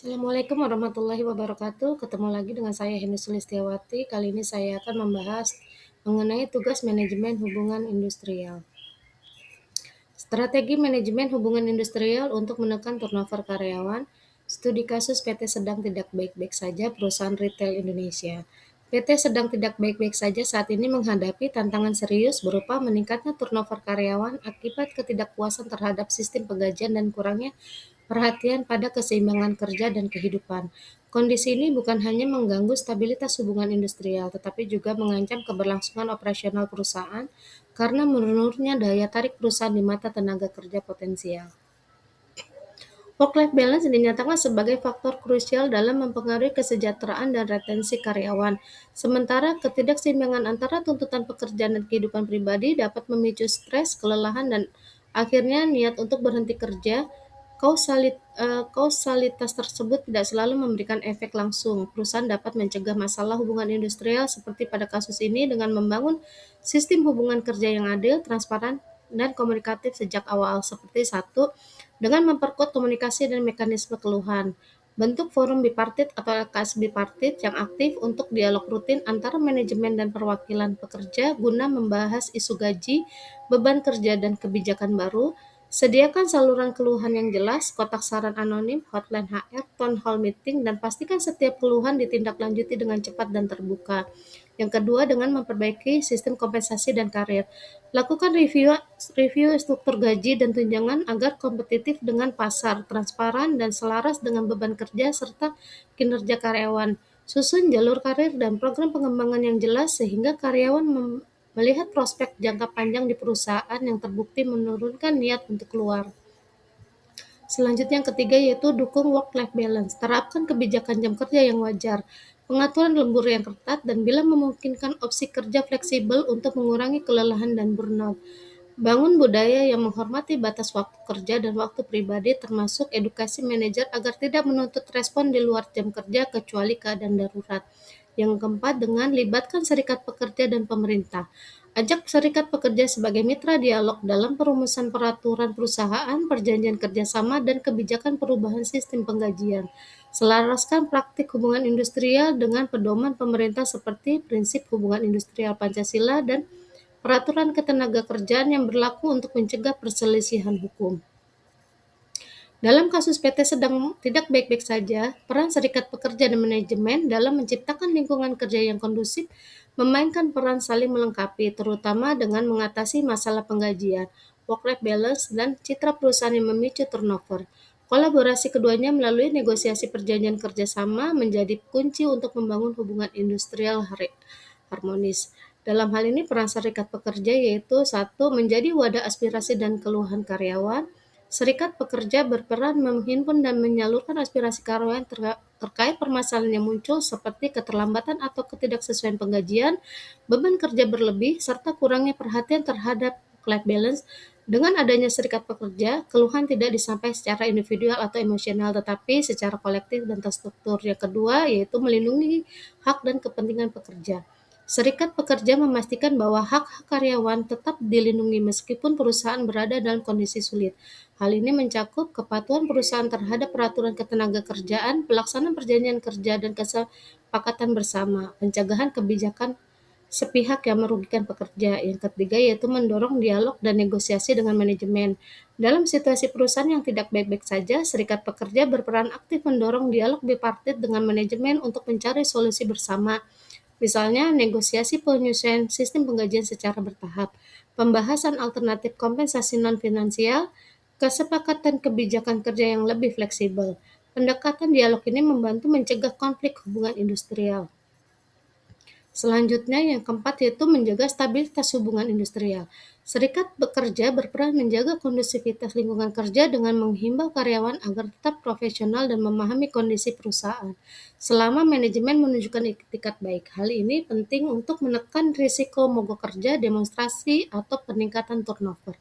Assalamualaikum warahmatullahi wabarakatuh. Ketemu lagi dengan saya Heni Sulistiawati. Kali ini saya akan membahas mengenai tugas manajemen hubungan industrial. Strategi manajemen hubungan industrial untuk menekan turnover karyawan. Studi kasus PT sedang tidak baik-baik saja perusahaan retail Indonesia. PT sedang tidak baik-baik saja saat ini menghadapi tantangan serius berupa meningkatnya turnover karyawan akibat ketidakpuasan terhadap sistem penggajian dan kurangnya perhatian pada keseimbangan kerja dan kehidupan. Kondisi ini bukan hanya mengganggu stabilitas hubungan industrial, tetapi juga mengancam keberlangsungan operasional perusahaan karena menurunnya daya tarik perusahaan di mata tenaga kerja potensial. Work-life balance dinyatakan sebagai faktor krusial dalam mempengaruhi kesejahteraan dan retensi karyawan. Sementara ketidakseimbangan antara tuntutan pekerjaan dan kehidupan pribadi dapat memicu stres, kelelahan, dan akhirnya niat untuk berhenti kerja. Kausalitas tersebut tidak selalu memberikan efek langsung. Perusahaan dapat mencegah masalah hubungan industrial seperti pada kasus ini dengan membangun sistem hubungan kerja yang adil, transparan, dan komunikatif sejak awal. Seperti satu, dengan memperkuat komunikasi dan mekanisme keluhan. Bentuk forum bipartit atau LKS bipartit yang aktif untuk dialog rutin antara manajemen dan perwakilan pekerja guna membahas isu gaji, beban kerja, dan kebijakan baru. Sediakan saluran keluhan yang jelas, kotak saran anonim, hotline HR, town hall meeting, dan pastikan setiap keluhan ditindaklanjuti dengan cepat dan terbuka. Yang kedua, dengan memperbaiki sistem kompensasi dan karir. Lakukan review struktur gaji dan tunjangan agar kompetitif dengan pasar, transparan, dan selaras dengan beban kerja serta kinerja karyawan. Susun jalur karir dan program pengembangan yang jelas sehingga karyawan melihat prospek jangka panjang di perusahaan yang terbukti menurunkan niat untuk keluar. Selanjutnya yang ketiga yaitu dukung work-life balance. Terapkan kebijakan jam kerja yang wajar, pengaturan lembur yang ketat, dan bila memungkinkan opsi kerja fleksibel untuk mengurangi kelelahan dan burnout. Bangun budaya yang menghormati batas waktu kerja dan waktu pribadi termasuk edukasi manajer agar tidak menuntut respon di luar jam kerja kecuali keadaan darurat. Yang keempat, dengan libatkan serikat pekerja dan pemerintah. Ajak serikat pekerja sebagai mitra dialog dalam perumusan peraturan perusahaan, perjanjian kerjasama, dan kebijakan perubahan sistem penggajian. Selaraskan praktik hubungan industrial dengan pedoman pemerintah seperti prinsip hubungan industrial Pancasila dan peraturan ketenagakerjaan yang berlaku untuk mencegah perselisihan hukum. Dalam kasus PT sedang tidak baik-baik saja, peran serikat pekerja dan manajemen dalam menciptakan lingkungan kerja yang kondusif memainkan peran saling melengkapi, terutama dengan mengatasi masalah penggajian, work-life balance, dan citra perusahaan yang memicu turnover. Kolaborasi keduanya melalui negosiasi perjanjian kerjasama menjadi kunci untuk membangun hubungan industrial harmonis. Dalam hal ini peran serikat pekerja yaitu satu, menjadi wadah aspirasi dan keluhan karyawan. Serikat pekerja berperan menghimpun dan menyalurkan aspirasi karyawan terkait permasalahan yang muncul seperti keterlambatan atau ketidaksesuaian penggajian, beban kerja berlebih, serta kurangnya perhatian terhadap work-life balance. Dengan adanya serikat pekerja, keluhan tidak disampaikan secara individual atau emosional, tetapi secara kolektif dan terstruktur. Yang kedua, yaitu melindungi hak dan kepentingan pekerja. Serikat pekerja memastikan bahwa hak-hak karyawan tetap dilindungi meskipun perusahaan berada dalam kondisi sulit. Hal ini mencakup kepatuhan perusahaan terhadap peraturan ketenagakerjaan, pelaksanaan perjanjian kerja, dan kesepakatan bersama, pencegahan kebijakan sepihak yang merugikan pekerja. Yang ketiga yaitu mendorong dialog dan negosiasi dengan manajemen. Dalam situasi perusahaan yang tidak baik-baik saja, serikat pekerja berperan aktif mendorong dialog bipartit dengan manajemen untuk mencari solusi bersama. Misalnya, negosiasi penyesuaian sistem penggajian secara bertahap, pembahasan alternatif kompensasi non-finansial, kesepakatan kebijakan kerja yang lebih fleksibel. Pendekatan dialog ini membantu mencegah konflik hubungan industrial. Selanjutnya, yang keempat yaitu menjaga stabilitas hubungan industrial. Serikat bekerja berperan menjaga kondusivitas lingkungan kerja dengan menghimbau karyawan agar tetap profesional dan memahami kondisi perusahaan. Selama manajemen menunjukkan itikat baik, hal ini penting untuk menekan risiko mogok kerja, demonstrasi, atau peningkatan turnover.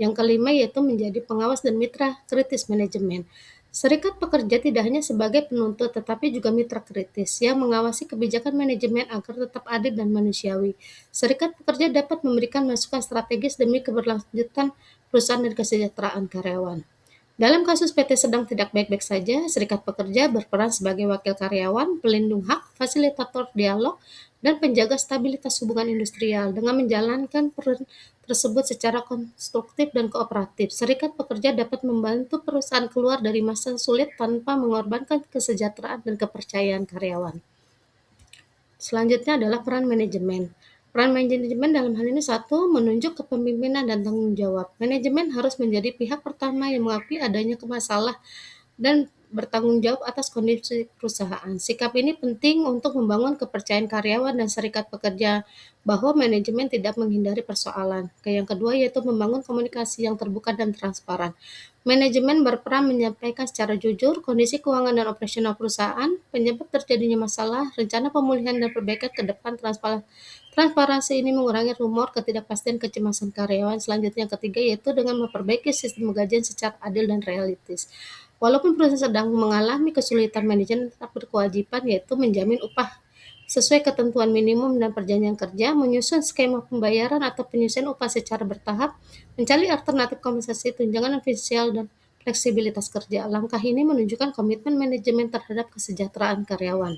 Yang kelima yaitu menjadi pengawas dan mitra kritis manajemen. Serikat pekerja tidak hanya sebagai penuntut tetapi juga mitra kritis yang mengawasi kebijakan manajemen agar tetap adil dan manusiawi. Serikat pekerja dapat memberikan masukan strategis demi keberlanjutan perusahaan dan kesejahteraan karyawan. Dalam kasus PT sedang tidak baik-baik saja, serikat pekerja berperan sebagai wakil karyawan, pelindung hak, fasilitator dialog, dan penjaga stabilitas hubungan industrial. Dengan menjalankan peran tersebut secara konstruktif dan kooperatif, serikat pekerja dapat membantu perusahaan keluar dari masa sulit tanpa mengorbankan kesejahteraan dan kepercayaan karyawan. Selanjutnya adalah peran manajemen. Peran manajemen dalam hal ini satu, menunjuk kepemimpinan dan tanggung jawab. Manajemen harus menjadi pihak pertama yang mengakui adanya masalah dan bertanggung jawab atas kondisi perusahaan. Sikap ini penting untuk membangun kepercayaan karyawan dan serikat pekerja bahwa manajemen tidak menghindari persoalan. Yang kedua yaitu membangun komunikasi yang terbuka dan transparan. Manajemen berperan menyampaikan secara jujur kondisi keuangan dan operasional perusahaan, penyebab terjadinya masalah, rencana pemulihan dan perbaikan ke depan. Transparansi ini mengurangi rumor, ketidakpastian, kecemasan karyawan. Selanjutnya yang ketiga yaitu dengan memperbaiki sistem gajian secara adil dan realistis. Walaupun perusahaan sedang mengalami kesulitan, manajemen tetap berkewajiban yaitu menjamin upah sesuai ketentuan minimum dan perjanjian kerja, menyusun skema pembayaran atau penyusunan upah secara bertahap, mencari alternatif kompensasi, tunjangan finansial, dan fleksibilitas kerja. Langkah ini menunjukkan komitmen manajemen terhadap kesejahteraan karyawan.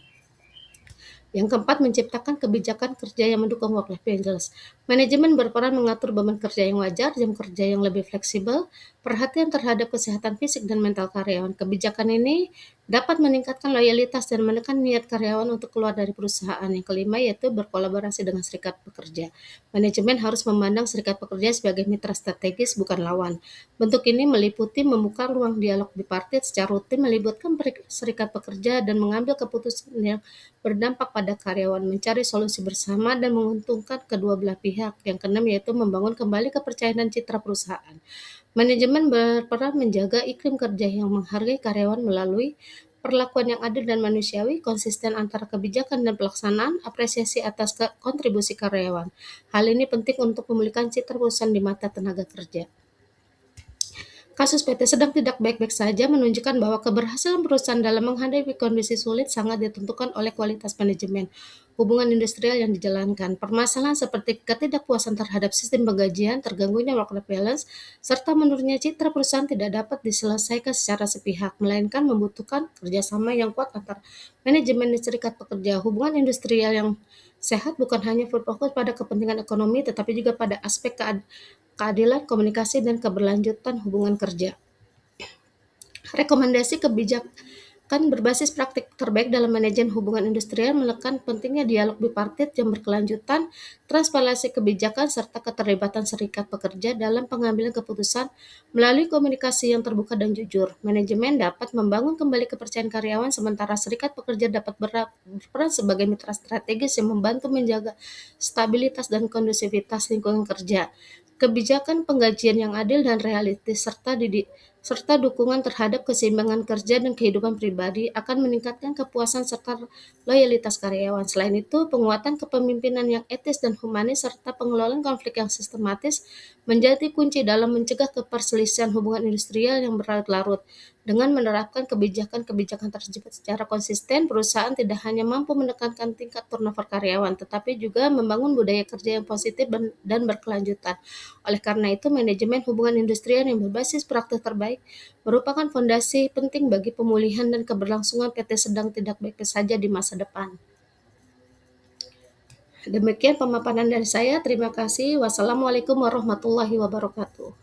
Yang keempat, menciptakan kebijakan kerja yang mendukung work-life balance. Manajemen berperan mengatur beban kerja yang wajar, jam kerja yang lebih fleksibel, perhatian terhadap kesehatan fisik dan mental karyawan. Kebijakan ini dapat meningkatkan loyalitas dan menekan niat karyawan untuk keluar dari perusahaan. Yang kelima yaitu berkolaborasi dengan serikat pekerja. Manajemen harus memandang serikat pekerja sebagai mitra strategis, bukan lawan. Bentuk ini meliputi membuka ruang dialog bipartit secara rutin, melibatkan serikat pekerja, dan mengambil keputusan yang berdampak pada karyawan, mencari solusi bersama dan menguntungkan kedua belah pihak. Yang keenam yaitu membangun kembali kepercayaan dan citra perusahaan. Manajemen berperan menjaga iklim kerja yang menghargai karyawan melalui perlakuan yang adil dan manusiawi, konsisten antara kebijakan dan pelaksanaan, apresiasi atas kontribusi karyawan. Hal ini penting untuk memulihkan citra perusahaan di mata tenaga kerja. Kasus PT sedang tidak baik-baik saja menunjukkan bahwa keberhasilan perusahaan dalam menghadapi kondisi sulit sangat ditentukan oleh kualitas manajemen hubungan industrial yang dijalankan. Permasalahan seperti ketidakpuasan terhadap sistem penggajian, terganggunya work-life balance, serta menurunnya citra perusahaan tidak dapat diselesaikan secara sepihak, melainkan membutuhkan kerjasama yang kuat antar manajemen dan serikat pekerja. Hubungan industrial yang sehat bukan hanya berfokus pada kepentingan ekonomi, tetapi juga pada aspek keadilan, komunikasi, dan keberlanjutan hubungan kerja. Rekomendasi kebijakan berbasis praktik terbaik dalam manajemen hubungan industrial menekan pentingnya dialog bipartit yang berkelanjutan, transparansi kebijakan, serta keterlibatan serikat pekerja dalam pengambilan keputusan melalui komunikasi yang terbuka dan jujur. Manajemen dapat membangun kembali kepercayaan karyawan, sementara serikat pekerja dapat berperan sebagai mitra strategis yang membantu menjaga stabilitas dan kondusivitas lingkungan kerja. Kebijakan penggajian yang adil dan realistis serta dukungan terhadap keseimbangan kerja dan kehidupan pribadi akan meningkatkan kepuasan serta loyalitas karyawan. Selain itu, penguatan kepemimpinan yang etis dan humanis serta pengelolaan konflik yang sistematis menjadi kunci dalam mencegah perselisihan hubungan industrial yang berlarut-larut. Dengan menerapkan kebijakan-kebijakan tersebut secara konsisten, perusahaan tidak hanya mampu menekankan tingkat turnover karyawan, tetapi juga membangun budaya kerja yang positif dan berkelanjutan. Oleh karena itu, manajemen hubungan industrial yang berbasis praktik terbaik merupakan fondasi penting bagi pemulihan dan keberlangsungan PT sedang tidak baik saja di masa depan. Demikian pemaparan dari saya. Terima kasih. Wassalamualaikum warahmatullahi wabarakatuh.